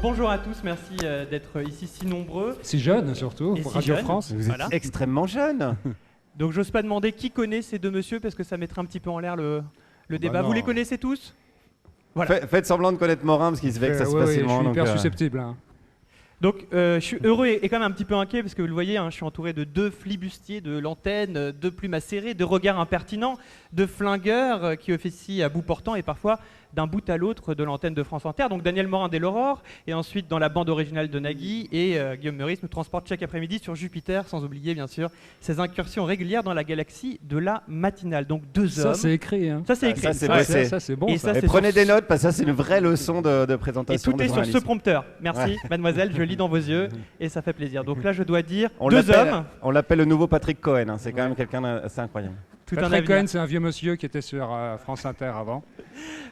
bonjour à tous, merci d'être ici si nombreux. Si jeune surtout, Et pour si Radio jeune. France. Vous êtes extrêmement jeune. Donc j'ose pas demander qui connaît ces deux messieurs parce que ça mettrait un petit peu en l'air le débat. non. Vous les connaissez tous? Voilà. Faites semblant de connaître Morin parce qu'il se vexe assez facilement. je suis hyper donc, susceptible. Hein. Donc je suis heureux et quand même un petit peu inquiet parce que vous le voyez, je suis entouré de deux flibustiers de l'antenne, de plumes acérées, de regards impertinents, de flingueurs qui officient à bout portant et parfois d'un bout à l'autre de l'antenne de France Inter. Donc Daniel Morin dès l'aurore et ensuite dans la bande originale de Nagui et Guillaume Meurice nous transporte chaque après-midi sur Jupiter, sans oublier bien sûr ses incursions régulières dans la galaxie de la matinale. Donc deux hommes. Ça c'est écrit. Hein. Ça c'est écrit. ça, c'est Ouais. bossé. Ça c'est bon. Et ça. ça, Et c'est prenez sur- des notes parce que ça c'est une vraie leçon de Et présentation. tout de est sur ce journaliste. prompteur. Merci, mademoiselle, je lis dans vos yeux et ça fait plaisir. Donc là, je dois dire On deux l'appelle- hommes, On l'appelle le nouveau Patrick Cohen. C'est quand même quelqu'un d'assez incroyable. tout un Patrick avenir. Cohen, c'est un vieux monsieur qui était sur France Inter avant.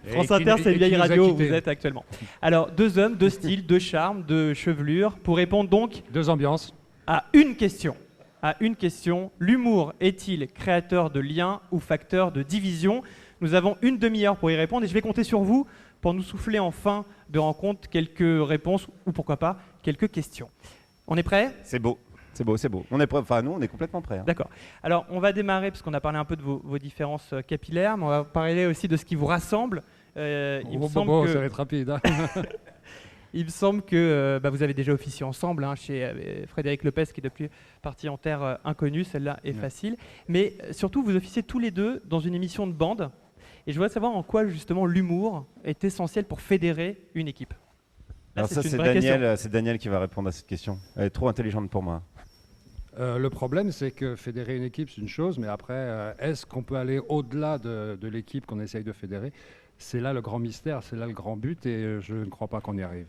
France Et qui- Inter, c'est et une qui vieille nous a radio où quittés. vous êtes actuellement. Alors, deux hommes, deux styles, deux charmes, deux chevelures, pour répondre donc Deux ambiances. à une question. À une question, l'humour est-il créateur de liens ou facteur de division? Nous avons une demi-heure pour y répondre et je vais compter sur vous pour nous souffler en fin de rencontre quelques réponses ou pourquoi pas quelques questions. On est prêts? C'est beau. C'est beau, c'est beau. On est prêt. Enfin, nous, on est complètement prêts. Hein. D'accord. Alors, on va démarrer, parce qu'on a parlé un peu de vos différences capillaires, mais on va parler aussi de ce qui vous rassemble. Il me semble Ça que- va être rapide. Hein. Il me semble que vous avez déjà officié ensemble chez Frédéric Lopez, qui est depuis parti en terre inconnue. Celle-là est facile. Mais surtout, vous officiez tous les deux dans une émission de bande. Et je voudrais savoir en quoi, justement, l'humour est essentiel pour fédérer une équipe. Là, Alors ça, une c'est vraie question. Daniel, c'est Daniel qui va répondre à cette question. Elle est trop intelligente pour moi. Le problème, c'est que fédérer une équipe, c'est une chose, mais après, est-ce qu'on peut aller au-delà de l'équipe qu'on essaye de fédérer? C'est là le grand mystère, c'est là le grand but, et je ne crois pas qu'on y arrive.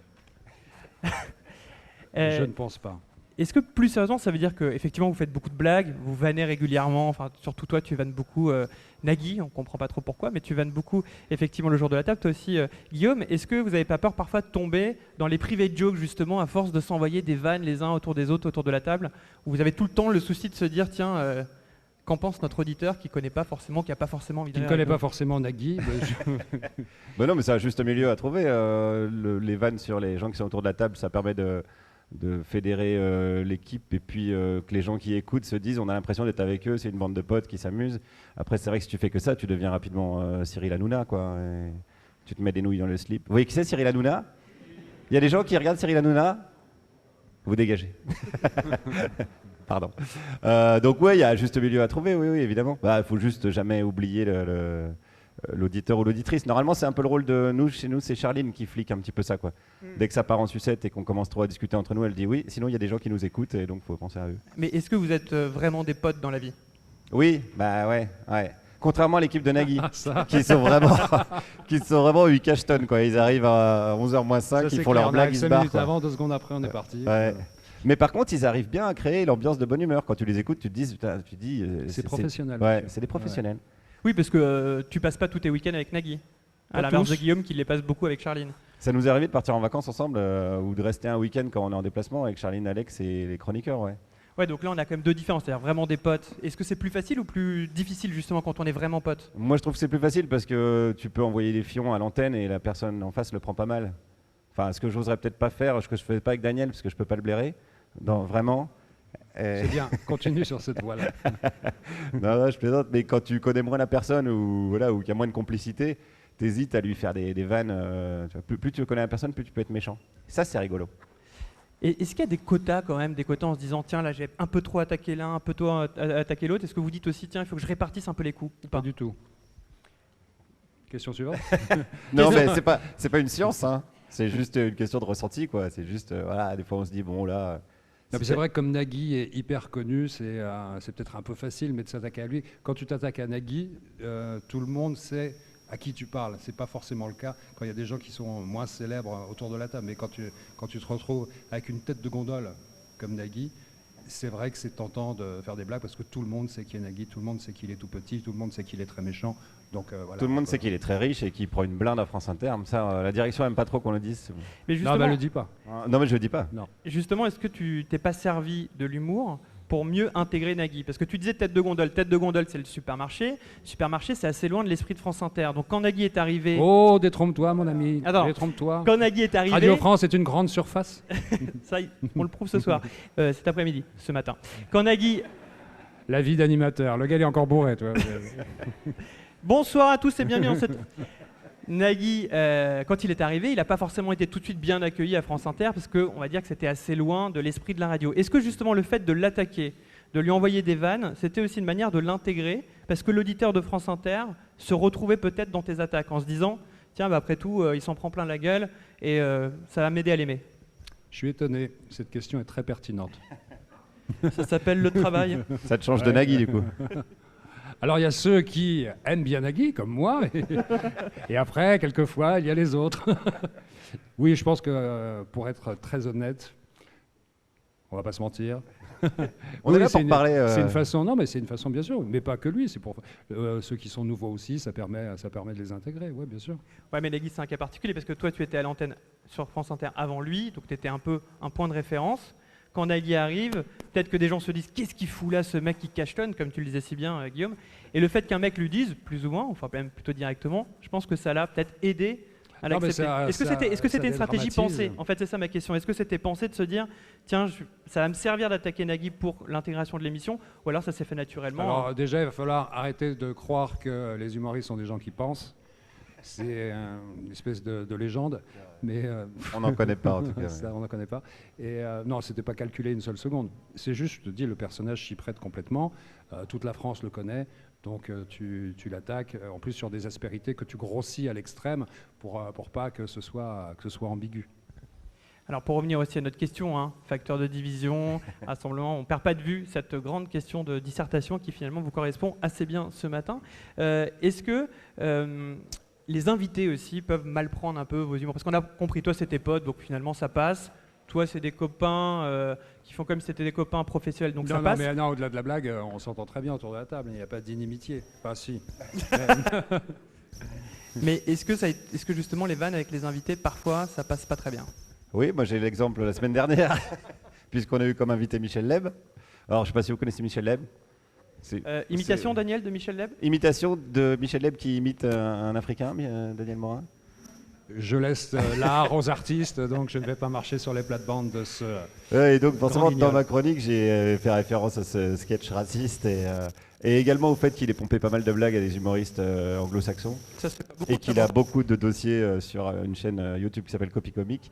Je ne pense pas. Est-ce que plus sérieusement, ça veut dire que effectivement vous faites beaucoup de blagues, vous vannez régulièrement, enfin surtout toi tu vannes beaucoup Nagui, on comprend pas trop pourquoi, mais tu vannes beaucoup effectivement le jour de la table, toi aussi Guillaume. Est-ce que vous n'avez pas peur parfois de tomber dans les private jokes justement à force de s'envoyer des vannes les uns autour des autres autour de la table, où vous avez tout le temps le souci de se dire tiens qu'en pense notre auditeur qui connaît pas forcément, qui a pas forcément envie de Qui ne rire connaît avec pas nous. forcément Nagui. Ben non, mais c'est un juste milieu à trouver. Les vannes sur les gens qui sont autour de la table, ça permet de fédérer l'équipe et puis que les gens qui écoutent se disent on a l'impression d'être avec eux, c'est une bande de potes qui s'amusent. Après, c'est vrai que si tu fais que ça, tu deviens rapidement Cyril Hanouna, quoi. Et tu te mets des nouilles dans le slip. Vous voyez qui c'est Cyril Hanouna? Il y a des gens qui regardent Cyril Hanouna? Vous dégagez. Pardon. Donc ouais, il y a un juste milieu à trouver, oui, évidemment. Il faut juste jamais oublier l'auditeur ou l'auditrice. Normalement, c'est un peu le rôle de nous. Chez nous, c'est Charline qui flique un petit peu ça, quoi. Dès que ça part en sucette et qu'on commence trop à discuter entre nous, elle dit oui. Sinon, il y a des gens qui nous écoutent et donc faut penser à eux. Mais est-ce que vous êtes vraiment des potes dans la vie? Oui, bah ouais. Contrairement à l'équipe de Nagui, Ça. qui sont vraiment 8 cachetonnes, quoi. Ils arrivent à 11h moins 5, Ça, ils c'est font clair. leur blague, Là, ils se 5 barrent, minutes quoi. avant, 2 secondes après, on est parti. Ouais. Mais par contre, ils arrivent bien à créer l'ambiance de bonne humeur. Quand tu les écoutes, tu te dis, C'est professionnel. Ouais, c'est des professionnels. Oui, parce que tu passes pas tous tes week-ends avec Nagui. À Pas l'inverse tous. de Guillaume qui les passe beaucoup avec Charline. Ça nous est arrivé de partir en vacances ensemble ou de rester un week-end quand on est en déplacement avec Charline, Alex et les chroniqueurs, ouais. Ouais, donc là on a quand même deux différences, c'est-à-dire vraiment des potes. Est-ce que c'est plus facile ou plus difficile justement quand on est vraiment potes? Moi, je trouve que c'est plus facile parce que tu peux envoyer des fions à l'antenne et la personne en face le prend pas mal. Enfin, ce que j'oserais peut-être pas faire, ce que je fais pas avec Daniel parce que je peux pas le blairer. Vraiment. C'est bien, continue sur cette voie-là. Non, je plaisante, mais quand tu connais moins la personne ou qu'il y a moins de complicité, t'hésites à lui faire des vannes. Tu vois, plus tu connais la personne, plus tu peux être méchant. Ça, c'est rigolo. Et est-ce qu'il y a des quotas quand même, des quotas en se disant tiens là j'ai un peu trop attaqué l'un, un peu trop attaqué l'autre? Est-ce que vous dites aussi tiens il faut que je répartisse un peu les coups ou Pas pas? du tout. Question suivante. Non, mais c'est pas une science, hein. C'est juste une question de ressenti, quoi. C'est juste, voilà, des fois on se dit bon là. Non, mais c'est vrai que comme Nagui est hyper connu, c'est peut-être un peu facile, mais de s'attaquer à lui. Quand tu t'attaques à Nagui, tout le monde sait à qui tu parles. C'est pas forcément le cas quand il y a des gens qui sont moins célèbres autour de la table. Mais quand tu te retrouves avec une tête de gondole comme Nagui, c'est vrai que c'est tentant de faire des blagues parce que tout le monde sait qui est Nagui, tout le monde sait qu'il est tout petit, tout le monde sait qu'il est très méchant. Donc, voilà. Tout le monde sait qu'il est très riche et qu'il prend une blinde à France Inter. Ça, la direction aime pas trop qu'on le dise. Mais Non, justement, bah, le dis pas. Non, mais je le dis pas. Non. justement, est-ce que tu t'es pas servi de l'humour pour mieux intégrer Nagui? Parce que tu disais tête de gondole. Tête de gondole, c'est le supermarché. Le supermarché, c'est assez loin de l'esprit de France Inter. Donc quand Nagui est arrivé... Oh, détrompe-toi, mon ami. Attends. Détrompe-toi. Quand Nagui est arrivé... Radio France est une grande surface. Ça, on le prouve ce soir. Cet après-midi, ce matin. Quand Nagui... La vie d'animateur. Le gars, il est encore bourré, toi. Bonsoir à tous et bienvenue dans cette... Nagui, quand il est arrivé, il n'a pas forcément été tout de suite bien accueilli à France Inter parce qu'on va dire que c'était assez loin de l'esprit de la radio. Est-ce que justement le fait de l'attaquer, de lui envoyer des vannes, c'était aussi une manière de l'intégrer parce que l'auditeur de France Inter se retrouvait peut-être dans tes attaques en se disant « Tiens, bah, après tout, il s'en prend plein la gueule et ça va m'aider à l'aimer ». Je suis étonné. Cette question est très pertinente. Ça s'appelle le travail. Ça te change de Nagui, du coup. Alors, il y a ceux qui aiment bien Nagui, comme moi, et après, quelquefois, il y a les autres. Oui, je pense que, pour être très honnête, on va pas se mentir. On est là pour parler... C'est une façon, non, mais c'est une façon, bien sûr, mais pas que lui, c'est pour ceux qui sont nouveaux aussi, ça permet de les intégrer, oui, bien sûr. Ouais, mais Nagui, c'est un cas particulier, parce que toi, tu étais à l'antenne sur France Inter avant lui, donc tu étais un peu un point de référence. Quand Nagui arrive, peut-être que des gens se disent « Qu'est-ce qu'il fout là, ce mec qui cachetonne » comme tu le disais si bien, Guillaume. Et le fait qu'un mec lui dise, plus ou moins, enfin même plutôt directement, je pense que ça l'a peut-être aidé à l'accepter. Est-ce que c'était une stratégie pensée? En fait, c'est ça ma question. Est-ce que c'était pensé de se dire « Tiens, ça va me servir d'attaquer Nagui pour l'intégration de l'émission » ou alors ça s'est fait naturellement? Alors déjà, il va falloir arrêter de croire que les humoristes sont des gens qui pensent. C'est une espèce de légende, mais on n'en connaît pas en tout cas. Ça, on n'en connaît pas. Et non, c'était pas calculé une seule seconde. C'est juste, je te dis, le personnage s'y prête complètement. Toute la France le connaît, donc tu l'attaques. En plus sur des aspérités que tu grossis à l'extrême pour pas que ce soit ambigu. Alors pour revenir aussi à notre question, hein, facteur de division, rassemblement, on ne perd pas de vue cette grande question de dissertation qui finalement vous correspond assez bien ce matin. Est-ce que les invités aussi peuvent mal prendre un peu vos humours? Parce qu'on a compris, toi c'est tes potes, donc finalement ça passe. Toi c'est des copains qui font comme si c'était des copains professionnels, donc ça passe. Mais non, au-delà de la blague, on s'entend très bien autour de la table, il n'y a pas d'inimitié. Enfin si. Mais est-ce que justement les vannes avec les invités, parfois ça passe pas très bien? Oui, moi j'ai l'exemple la semaine dernière, puisqu'on a eu comme invité Michel Leb. Alors je ne sais pas si vous connaissez Michel Leb. Imitation, Daniel, de Michel Leb? Imitation de Michel Leb qui imite un Africain, Daniel Morin. Je laisse l'art aux artistes, donc je ne vais pas marcher sur les plates-bandes de ce... Et donc forcément, dans ma chronique, j'ai fait référence à ce sketch raciste et également au fait qu'il ait pompé pas mal de blagues à des humoristes anglo-saxons. Et qu'il a beaucoup de dossiers sur une chaîne YouTube qui s'appelle Copy Comic.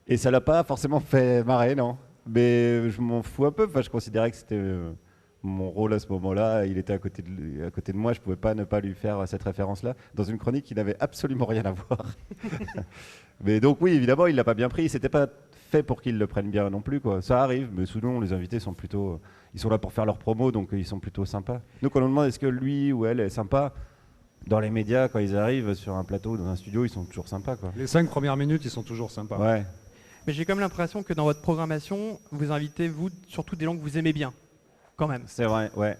Et ça l'a pas forcément fait marrer, non. Mais je m'en fous un peu, enfin, je considérais que c'était... mon rôle à ce moment-là, il était à côté de moi, je ne pouvais pas ne pas lui faire cette référence-là, dans une chronique qui n'avait absolument rien à voir. Mais donc oui, évidemment, il ne l'a pas bien pris, c'était pas fait pour qu'il le prenne bien non plus, quoi. Ça arrive, mais souvent les invités sont plutôt... Ils sont là pour faire leur promo, donc ils sont plutôt sympas. Nous, quand on nous demande est-ce que lui ou elle est sympa, dans les médias, quand ils arrivent sur un plateau, dans un studio, ils sont toujours sympas, quoi. Les 5 premières minutes, ils sont toujours sympas. Ouais. Mais j'ai comme l'impression que dans votre programmation, vous invitez, vous, surtout des gens que vous aimez bien. Quand même. C'est vrai, ouais.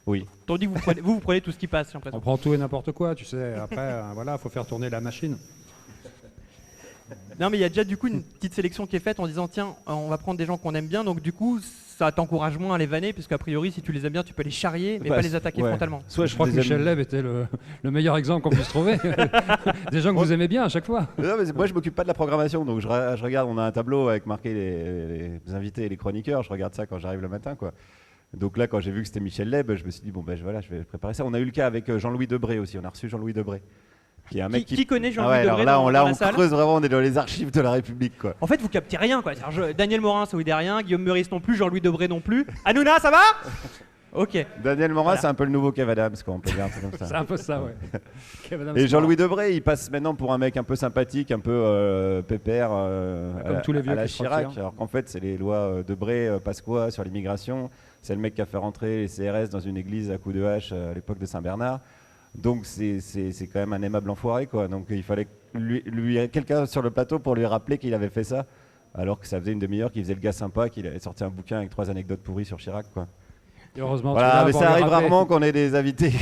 Oui. Tandis que vous prenez tout ce qui passe, j'ai l'impression. On prend tout et n'importe quoi, tu sais. Après, voilà, faut faire tourner la machine. Non, mais il y a déjà du coup une petite sélection qui est faite en disant tiens, on va prendre des gens qu'on aime bien, donc du coup, ça t'encourage moins à les vanner, puisque a priori, si tu les aimes bien, tu peux les charrier, mais pas les attaquer frontalement. Soit je crois que Michel Leb était le meilleur exemple qu'on puisse trouver. Des gens que vous aimez bien à chaque fois. Non, mais moi, je m'occupe pas de la programmation, donc je regarde, on a un tableau avec marqué les invités et les chroniqueurs, je regarde ça quand j'arrive le matin, quoi. Donc là, quand j'ai vu que c'était Michel Leb, je me suis dit, bon, ben voilà, je vais préparer ça. On a eu le cas avec Jean-Louis Debré aussi, on a reçu Jean-Louis Debré. Qui est un mec qui connaît Jean-Louis Debré alors là, dans la on salle. creuse vraiment, on est dans les archives de la République, quoi. En fait, vous captez rien, quoi. Daniel Morin, ça vous dit rien, Guillaume Meurice non plus, Jean-Louis Debré non plus. Hanouna, ça va? Ok. Daniel Morin, voilà. C'est un peu le nouveau Kev Adams, quoi, on peut dire un peu comme ça. C'est un peu ça, ouais. Et Jean-Louis Debré, il passe maintenant pour un mec un peu sympathique, un peu pépère comme tous les vieux à la Chirac, alors qu'en fait, c'est les lois Debré, Pasqua sur l'immigration. C'est le mec qui a fait rentrer les CRS dans une église à coups de hache à l'époque de Saint-Bernard. Donc c'est quand même un aimable enfoiré, quoi. Donc il fallait quelqu'un sur le plateau pour lui rappeler qu'il avait fait ça, alors que ça faisait une demi-heure qu'il faisait le gars sympa, qu'il avait sorti un bouquin avec 3 anecdotes pourries sur Chirac, quoi. Et heureusement, voilà, mais ça arrive rarement qu'on ait des invités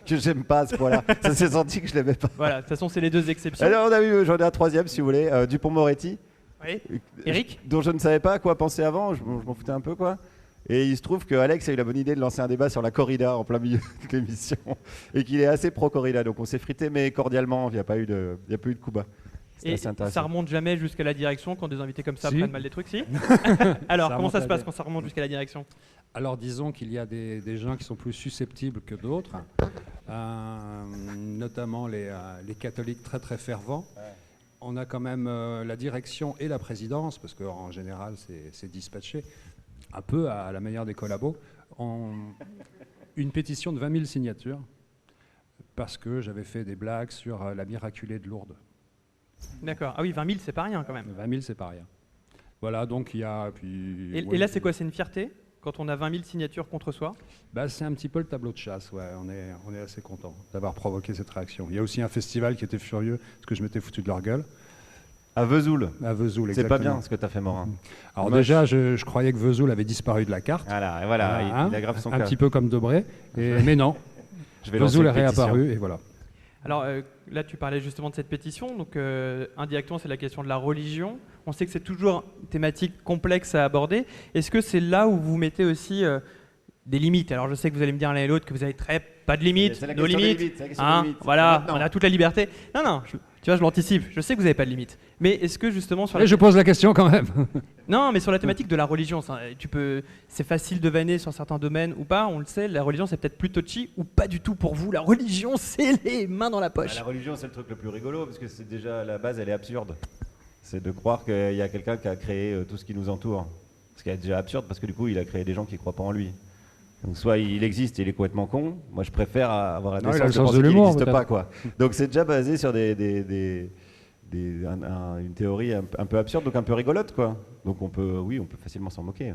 que j'aime pas à ce point-là. Ça s'est senti que je l'aimais pas. Voilà, de toute façon c'est les deux exceptions. Alors j'en ai un troisième si vous voulez, Dupond-Moretti. Oui. Eric ? Dont je ne savais pas à quoi penser avant, je m'en foutais un peu, quoi. Et il se trouve que Alex a eu la bonne idée de lancer un débat sur la corrida en plein milieu de l'émission et qu'il est assez pro-corrida. Donc on s'est frité, mais cordialement, il n'y a pas eu de coup bas. Et ça remonte jamais jusqu'à la direction quand des invités comme ça Si. prennent mal des trucs, si Alors, Ça comment ça remonte se à passe des- quand ça remonte jusqu'à la direction ? Alors disons qu'il y a des gens qui sont plus susceptibles que d'autres, notamment les catholiques très très fervents. On a quand même la direction et la présidence, parce qu'en général c'est dispatché, un peu à la manière des collabos, une pétition de 20 000 signatures, parce que j'avais fait des blagues sur la miraculée de Lourdes. D'accord. Ah oui, 20 000, c'est pas rien quand même. 20 000, c'est pas rien. Voilà, donc il y a... Puis, Et là, c'est quoi ? C'est une fierté quand on a 20 000 signatures contre soi ? Bah, c'est un petit peu le tableau de chasse, ouais. On est assez content d'avoir provoqué cette réaction. Il y a aussi un festival qui était furieux parce que je m'étais foutu de leur gueule. À Vesoul. À Vesoul, C'est exactement. pas bien ce que tu as fait, Morin. Alors Moche. déjà, je croyais que Vesoul avait disparu de la carte. Voilà, et voilà, Hein, il aggrave son un cas. petit peu comme Debré. Mais non, Je vais lancer Vesoul est une pétition. réapparu et voilà. Alors là, tu parlais justement de cette pétition. Donc, indirectement, c'est la question de la religion. On sait que c'est toujours une thématique complexe à aborder. Est-ce que c'est là où vous mettez aussi des limites ? Alors, je sais que vous allez me dire l'un et l'autre que vous avez pas de limites, C'est la nos question des limites. limites, c'est la question Hein, des limites. voilà, Maintenant. on a toute la liberté. Non, tu vois, je l'anticipe. Je sais que vous n'avez pas de limites. Mais est-ce que justement sur Et je pose la question quand même. Non, mais sur la thématique de la religion, c'est facile de vanner sur certains domaines ou pas, on le sait, la religion c'est peut-être plus touchy ou pas du tout pour vous. La religion, c'est les mains dans la Bah, poche. la religion, c'est le truc le plus rigolo parce que c'est déjà à la base, elle est absurde. C'est de croire qu'il y a quelqu'un qui a créé tout ce qui nous entoure. Ce qui est déjà absurde parce que du coup, il a créé des gens qui ne croient pas en lui. Donc soit il existe et il est complètement con. Moi, je préfère avoir la Non, il a naissance le de sens penser de qu'il l'humour, n'existe peut-être. pas, quoi. Donc c'est déjà basé sur une théorie un peu absurde, donc un peu rigolote, quoi. Donc on peut facilement s'en moquer.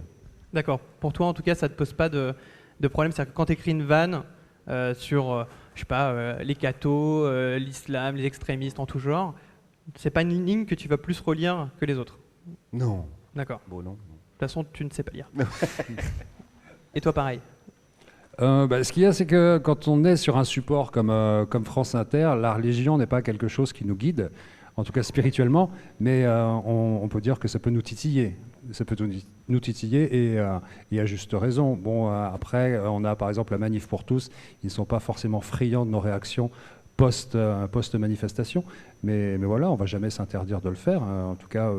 D'accord. Pour toi, en tout cas, ça te pose pas de problème. C'est-à-dire que quand tu écris une vanne sur, je sais pas, les cathos, l'islam, les extrémistes en tout genre, c'est pas une ligne que tu vas plus relire que les autres. Non. D'accord. Bon, non. De toute façon, tu ne sais pas lire. Et toi, pareil. Ce qu'il y a, c'est que quand on est sur un support comme France Inter, la religion n'est pas quelque chose qui nous guide, en tout cas spirituellement, mais on peut dire que ça peut nous titiller. Ça peut nous titiller et à juste raison. Bon, après, on a par exemple la Manif pour tous. Ils ne sont pas forcément friands de nos réactions post-manifestation, mais voilà, on ne va jamais s'interdire de le faire. En tout cas,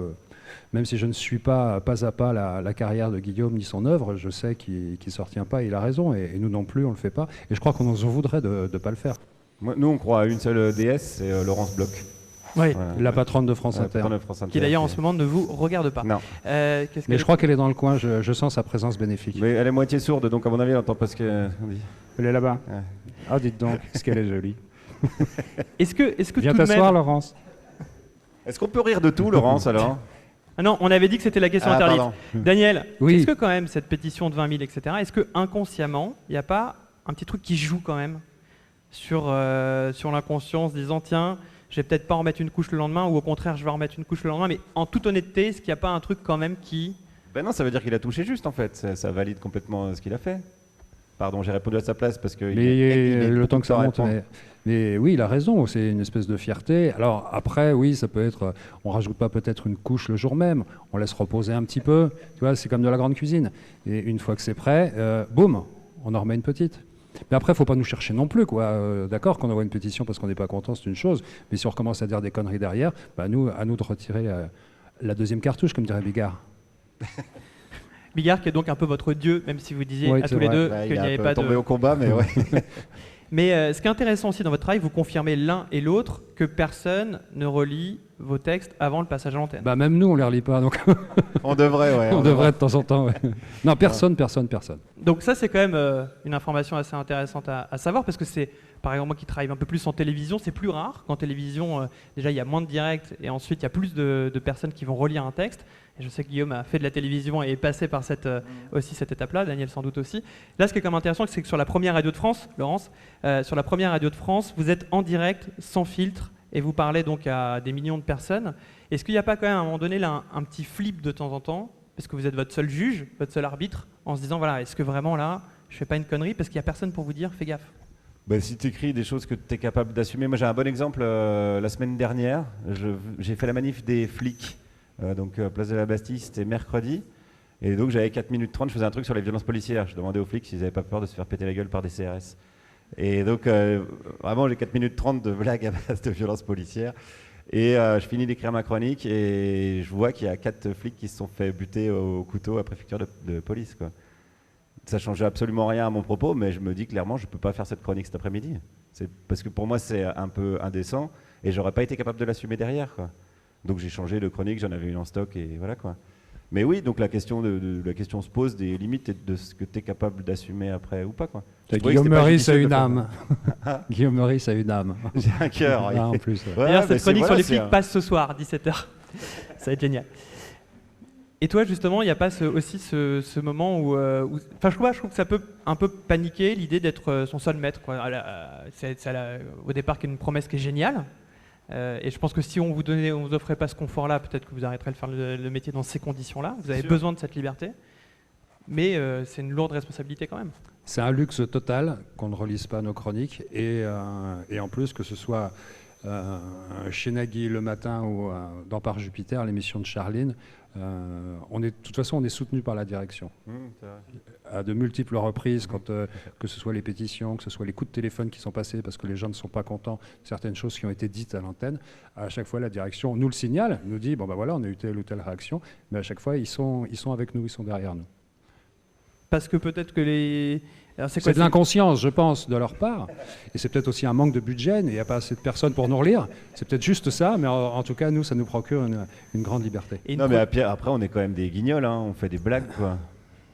même si je ne suis pas à pas la carrière de Guillaume ni son œuvre, je sais qu'il ne s'en retient pas, il a raison, et nous non plus, on ne le fait pas. Et je crois qu'on nous en voudrait de ne pas le faire. Nous, on croit à une seule déesse, c'est Laurence Bloch. Oui. Voilà. La patronne de France Ouais, Inter. patronne de France Inter, Qui d'ailleurs en c'est- ce moment ne vous regarde pas. Non. Qu'est-ce Mais que- je crois qu'elle est dans le coin, je sens sa présence bénéfique. Mais elle est moitié sourde, donc à mon avis, elle n'entend pas ce qu'on dit. Elle est là-bas. Ouais. Ah, dites donc, est-ce qu'elle est jolie. Est-ce que Viens tout de t'asseoir, même... Laurence. Est-ce qu'on peut rire de tout, Laurence, alors? Ah non, on avait dit que c'était la question interdite. pardon. Daniel, Oui. est-ce que quand même cette pétition de 20 000, etc., est-ce que inconsciemment, il n'y a pas un petit truc qui joue quand même sur l'inconscience, disant tiens, je vais peut-être pas en remettre une couche le lendemain, ou au contraire, je vais en remettre une couche le lendemain, mais en toute honnêteté, est-ce qu'il n'y a pas un truc quand même qui... Ben non, ça veut dire qu'il a touché juste, en fait. Ça valide complètement ce qu'il a fait. Pardon, j'ai répondu à sa place parce que... Mais le temps que ça monte. répondre. Mais oui, il a raison, c'est une espèce de fierté. Alors après, oui, ça peut être, on rajoute pas peut-être une couche le jour même, on laisse reposer un petit peu, tu vois, c'est comme de la grande cuisine. Et une fois que c'est prêt, boum, on en remet une petite. Mais après, il ne faut pas nous chercher non plus, quoi. D'accord, qu'on envoie une pétition parce qu'on n'est pas content, c'est une chose. Mais si on recommence à dire des conneries derrière, bah à nous de retirer la deuxième cartouche, comme dirait Bigard. Bigard qui est donc un peu votre dieu, même si vous disiez Oui, à c'est tous les vrai. deux Ouais, qu'il il n'y est avait un peu pas tombé de... au combat, mais ouais. Mais ce qui est intéressant aussi dans votre travail, vous confirmez l'un et l'autre que personne ne relit vos textes avant le passage à l'antenne. Bah même nous, on les relit pas, donc On devrait, ouais. on devrait de temps en temps. Ouais. Non, personne. Donc ça, c'est quand même une information assez intéressante à savoir, parce que c'est, par exemple, moi qui travaille un peu plus en télévision, c'est plus rare. Qu'en télévision, déjà, il y a moins de directs, et ensuite, il y a plus de personnes qui vont relire un texte. Et je sais que Guillaume a fait de la télévision et est passé par aussi cette étape-là, Daniel sans doute aussi. Là, ce qui est quand même intéressant, c'est que sur la première radio de France, Laurence, sur la première radio de France, vous êtes en direct, sans filtre, et vous parlez donc à des millions de personnes. Est-ce qu'il n'y a pas quand même à un moment donné là, un petit flip de temps en temps, parce que vous êtes votre seul juge, votre seul arbitre, en se disant, voilà, est-ce que vraiment là, je fais pas une connerie, parce qu'il n'y a personne pour vous dire, fais gaffe. Bah, si tu écris des choses que tu es capable d'assumer. Moi, j'ai un bon exemple. La semaine dernière, j'ai fait la manif des flics donc place de la Bastille, c'était mercredi. Et donc j'avais 4 minutes 30, je faisais un truc sur les violences policières. Je demandais aux flics s'ils n'avaient pas peur de se faire péter la gueule par des CRS. Et donc vraiment j'ai 4 minutes 30 de blagues à base de violences policières. Et je finis d'écrire ma chronique et je vois qu'il y a 4 flics qui se sont fait buter au couteau à la préfecture de police, quoi. Ça changeait absolument rien à mon propos, mais je me dis clairement je ne peux pas faire cette chronique cet après-midi. C'est parce que pour moi c'est un peu indécent et j'aurais pas été capable de l'assumer derrière, quoi. Donc j'ai changé de chronique, j'en avais une en stock et voilà, quoi. Mais oui, donc la question se pose des limites et de ce que tu es capable d'assumer après ou pas, quoi. Guillaume Meurice a une âme. Guillaume Meurice a une âme. J'ai un cœur. En plus. Ouais. D'ailleurs, cette chronique sur les flics passe ce soir, 17h. Ça va être génial. Et toi, justement, il n'y a pas aussi ce moment où... Enfin, je trouve que ça peut un peu paniquer, l'idée d'être son seul maître, quoi. Au départ, qui est une promesse qui est géniale. Et je pense que si on vous offrait pas ce confort-là, peut-être que vous arrêterez de faire le métier dans ces conditions-là. Vous avez besoin de cette liberté. Mais c'est une lourde responsabilité quand même. C'est un luxe total qu'on ne relise pas nos chroniques. Et en plus, que ce soit chez Nagui le matin ou dans Par Jupiter, l'émission de Charline, de toute façon, on est soutenu par la direction. À de multiples reprises, que ce soit les pétitions, que ce soit les coups de téléphone qui sont passés parce que les gens ne sont pas contents de certaines choses qui ont été dites à l'antenne, à chaque fois, la direction nous le signale, nous dit, bon ben voilà, on a eu telle ou telle réaction, mais à chaque fois, ils sont avec nous, ils sont derrière nous. Parce que peut-être que les... C'est de l'inconscience, je pense, de leur part. Et c'est peut-être aussi un manque de budget. Il n'y a pas assez de personnes pour nous relire. C'est peut-être juste ça, mais en tout cas, nous, ça nous procure une grande liberté. Non, mais après, on est quand même des guignols, hein. On fait des blagues, quoi.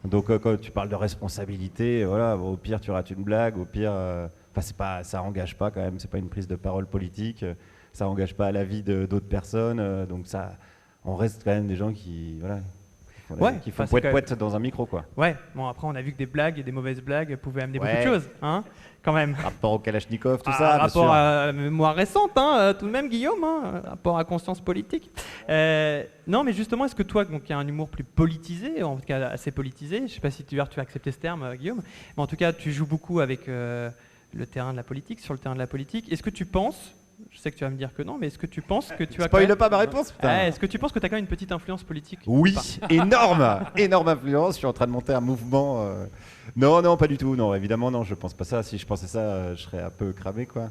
Donc, quand tu parles de responsabilité, voilà, au pire, tu rates une blague. Au pire, ça engage pas quand même. C'est pas une prise de parole politique. Ça engage pas à la vie d'autres personnes. Donc, on reste quand même des gens qui... Voilà, qui font poète dans un micro, quoi. Ouais, bon après on a vu que des blagues et des mauvaises blagues pouvaient amener beaucoup de choses, hein, quand même. Rapport au Kalachnikov, tout ça. Rapport à mémoire récente, hein, tout de même Guillaume, hein, rapport à conscience politique. Non, mais justement, est-ce que toi, qui as un humour plus politisé, en tout cas assez politisé, je ne sais pas si tu as accepté ce terme, Guillaume, mais en tout cas tu joues beaucoup avec le terrain de la politique, sur le terrain de la politique. Est-ce que tu penses... Je sais que tu vas me dire que non, mais est-ce que tu penses que tu as... Spoil pas ma réponse, putain. Est-ce que tu penses que tu as quand même une petite influence politique? Oui, énorme influence. Je suis en train de monter un mouvement. Non, pas du tout. Non, évidemment, non, je pense pas ça. Si je pensais ça, je serais un peu cramé, quoi.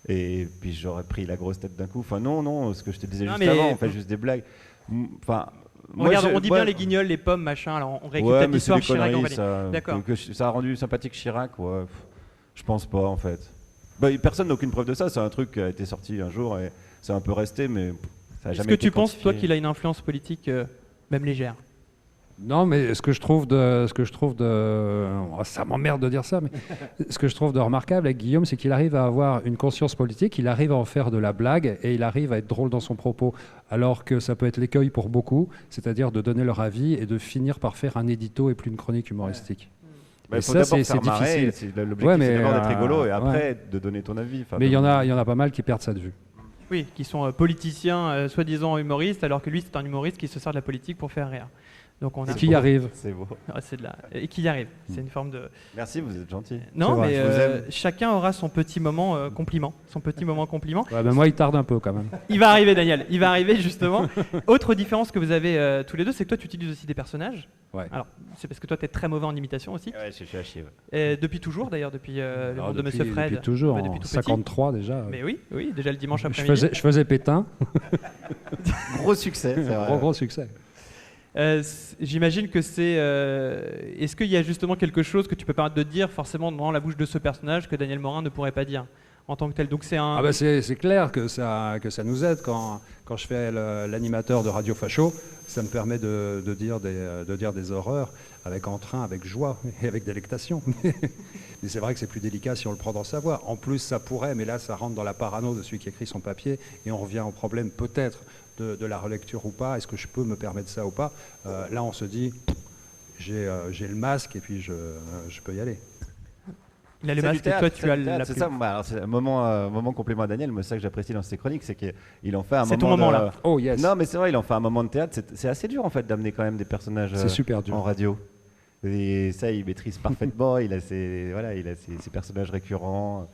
Et puis j'aurais pris la grosse tête d'un coup. Enfin, non, ce que je te disais juste avant, on fait juste des blagues. Enfin... Regarde, on dit bien les guignols, les pommes, machin. Alors on réécoute peut-être l'histoire Chirac. D'accord. Ça a rendu sympathique Chirac, ouais. Je pense pas, en fait. Personne n'a aucune preuve de ça, c'est un truc qui a été sorti un jour et c'est un peu resté, mais ça n'a jamais été. Est-ce que tu penses, toi, qu'il a une influence politique, même légère? Non, mais ce que je trouve ça m'emmerde de dire ça, mais ce que je trouve de remarquable avec Guillaume, c'est qu'il arrive à avoir une conscience politique, il arrive à en faire de la blague et il arrive à être drôle dans son propos, alors que ça peut être l'écueil pour beaucoup, c'est-à-dire de donner leur avis et de finir par faire un édito et plus une chronique humoristique. Il faut d'abord faire marrer, l'objectif c'est d'abord d'être rigolo et après de donner ton avis. Mais il y en a pas mal qui perdent ça de vue. Oui, qui sont politiciens, soi-disant humoristes, alors que lui c'est un humoriste qui se sert de la politique pour faire rire. Donc on a... Et qui y arrive. C'est beau. Et qui y arrive. C'est une forme de... Merci, vous êtes gentil. Non, mais chacun aura son petit moment compliment. Son petit moment compliment. Ouais, moi, il tarde un peu quand même. Il va arriver, Daniel. Il va arriver, justement. Autre différence que vous avez tous les deux, c'est que toi, tu utilises aussi des personnages. Ouais. Alors, c'est parce que toi, tu es très mauvais en imitation aussi. Ouais, je suis à chier. Depuis toujours, d'ailleurs, depuis le monde de Monsieur Fred. Depuis toujours, depuis en 53 déjà. Mais oui, déjà le dimanche après-midi. Je faisais Pétain. Gros succès, c'est vrai. Gros succès. J'imagine que c'est... Est-ce qu'il y a justement quelque chose que tu peux permettre de dire forcément dans la bouche de ce personnage que Daniel Morin ne pourrait pas dire en tant que tel? Donc c'est un... c'est clair que ça nous aide quand je fais l'animateur de Radio Facho, ça me permet de dire des horreurs avec entrain, avec joie et avec délectation. Mais c'est vrai que c'est plus délicat si on le prend dans sa voix. En plus, ça pourrait, mais là, ça rentre dans la parano de celui qui écrit son papier et on revient au problème peut-être de la relecture ou pas. Est-ce que je peux me permettre ça ou pas? Là, on se dit, j'ai le masque et puis je peux y aller. Il a le masque et toi, tu as la C'est ça, c'est un moment complément à Daniel. Moi, c'est ça que j'apprécie dans ses chroniques, c'est qu'il en fait un moment. C'est ton moment là. Oh yes. Non, mais c'est vrai, il en fait un moment de théâtre. C'est assez dur en fait d'amener quand même des personnages super dur. en radio. Et ça, il maîtrise parfaitement. Il a ses personnages récurrents.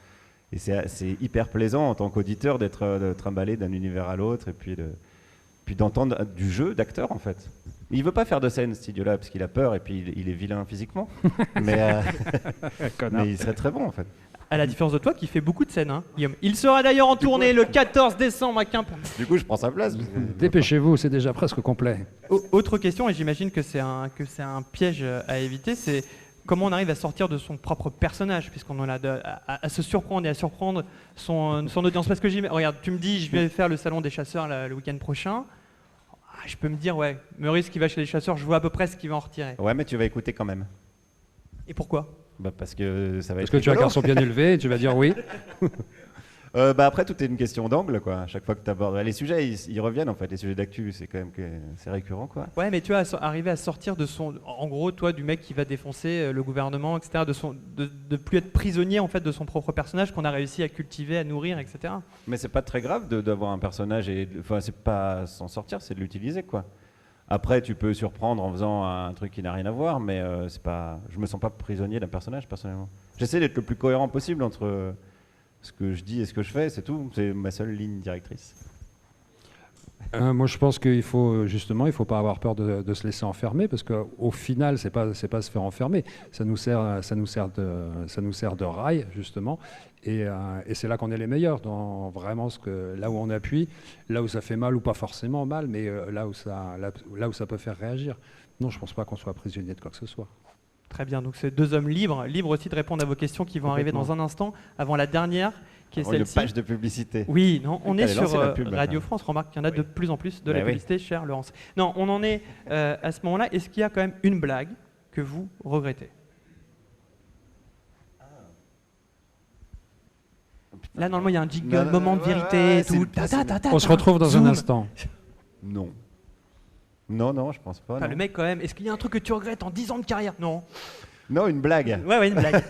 Et c'est hyper plaisant en tant qu'auditeur d'être trimballé d'un univers à l'autre et puis puis d'entendre du jeu d'acteur en fait. Il veut pas faire de scène, cet idiot-là, parce qu'il a peur et puis il est vilain physiquement. mais, mais il serait très bon en fait. À la différence de toi qui fait beaucoup de scènes, hein, Guillaume. Il sera d'ailleurs en tournée le 14 décembre à Quimper. Du coup, je prends sa place. Dépêchez-vous, c'est déjà presque complet. Autre question, et j'imagine que c'est un piège à éviter, c'est comment on arrive à sortir de son propre personnage, puisqu'on en a à se surprendre et à surprendre son audience. Parce que regarde, tu me dis, je vais faire le salon des chasseurs le week-end prochain. Je peux me dire, ouais, Meurice qui va chez les chasseurs, je vois à peu près ce qu'il va en retirer. Ouais, mais tu vas écouter quand même. Et pourquoi ? Bah parce que ça va être Parce que tu as un rigolo. garçon bien élevé et tu vas dire oui. Bah après, tout est une question d'angle, quoi. À chaque fois que tu abordes les sujets, ils reviennent en fait. Les sujets d'actu, c'est quand même c'est récurrent, quoi. Ouais, mais tu vois, arriver à sortir de son, en gros, toi, du mec qui va défoncer le gouvernement, etc., de plus être prisonnier en fait de son propre personnage qu'on a réussi à cultiver, à nourrir, etc. Mais c'est pas très grave d'avoir un personnage enfin, c'est pas s'en sortir, c'est de l'utiliser, quoi. Après, tu peux surprendre en faisant un truc qui n'a rien à voir, mais c'est pas. Je me sens pas prisonnier d'un personnage personnellement. J'essaie d'être le plus cohérent possible entre ce que je dis et ce que je fais, c'est tout. C'est ma seule ligne directrice. Moi, je pense qu'il faut justement, il faut pas avoir peur de se laisser enfermer, parce qu'au final, c'est pas se faire enfermer. Ça nous sert de rail justement, et c'est là qu'on est les meilleurs dans vraiment là où on appuie, là où ça fait mal ou pas forcément mal, mais là où ça peut faire réagir. Non, je pense pas qu'on soit prisonnier de quoi que ce soit. Très bien, donc c'est deux hommes libres aussi de répondre à vos questions qui vont arriver dans un instant, avant la dernière, qui est Une celle-ci. page de publicité. Oui, non, on est Allez, sur lancez la pub, Radio maintenant. France. Remarque qu'il y en a de plus en plus de la Bah oui. publicité, cher Laurence. Non, on en est à ce moment-là. Est-ce qu'il y a quand même une blague que vous regrettez ? Là, normalement, il y a un jingle, Non, non, moment de ouais, vérité, ouais, tout. c'est- On se retrouve dans un Zoom. instant. Non. Non, je pense pas. Enfin, non. le mec, quand même, est-ce qu'il y a un truc que tu regrettes en 10 ans de carrière ? Non. Non, une blague. Ouais, une blague.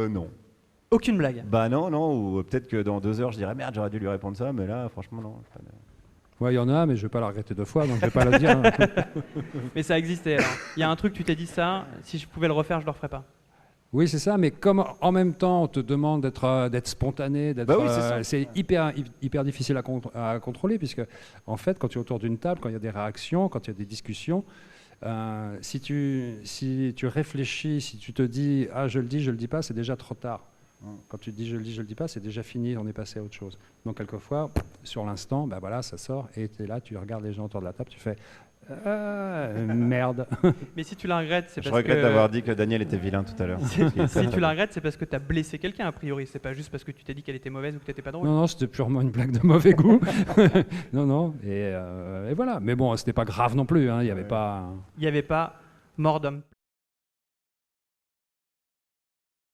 Non. Aucune blague. Bah non, ou peut-être que dans 2 heures, je dirais merde, j'aurais dû lui répondre ça, mais là, franchement, non. Ouais, il y en a, mais je vais pas la regretter 2 fois, donc je vais pas la dire. Mais ça existait, alors. Il y a un truc, tu t'es dit ça, si je pouvais le refaire, je le referais pas. Oui, c'est ça, mais comme en même temps on te demande d'être spontané, Bah oui, c'est ça. c'est hyper difficile à contrôler, puisque en fait, quand tu es autour d'une table, quand il y a des réactions, quand il y a des discussions, si tu réfléchis, si tu te dis ah je le dis pas, c'est déjà trop tard. Quand tu te dis je le dis pas, c'est déjà fini, on est passé à autre chose. Donc quelquefois, sur l'instant, bah voilà, ça sort et tu es là, tu regardes les gens autour de la table, tu fais merde. Mais si tu la regrettes, c'est Je parce que... regrette d'avoir dit que Daniel était vilain tout à l'heure. Si tu la regrettes, c'est parce que tu as blessé quelqu'un, a priori. C'est pas juste parce que tu t'es dit qu'elle était mauvaise ou que t'étais pas drôle. Non, c'était purement une blague de mauvais goût. non, et voilà. Mais bon, c'était pas grave non plus, hein, il n'y avait pas... Il n'y avait pas mort d'homme.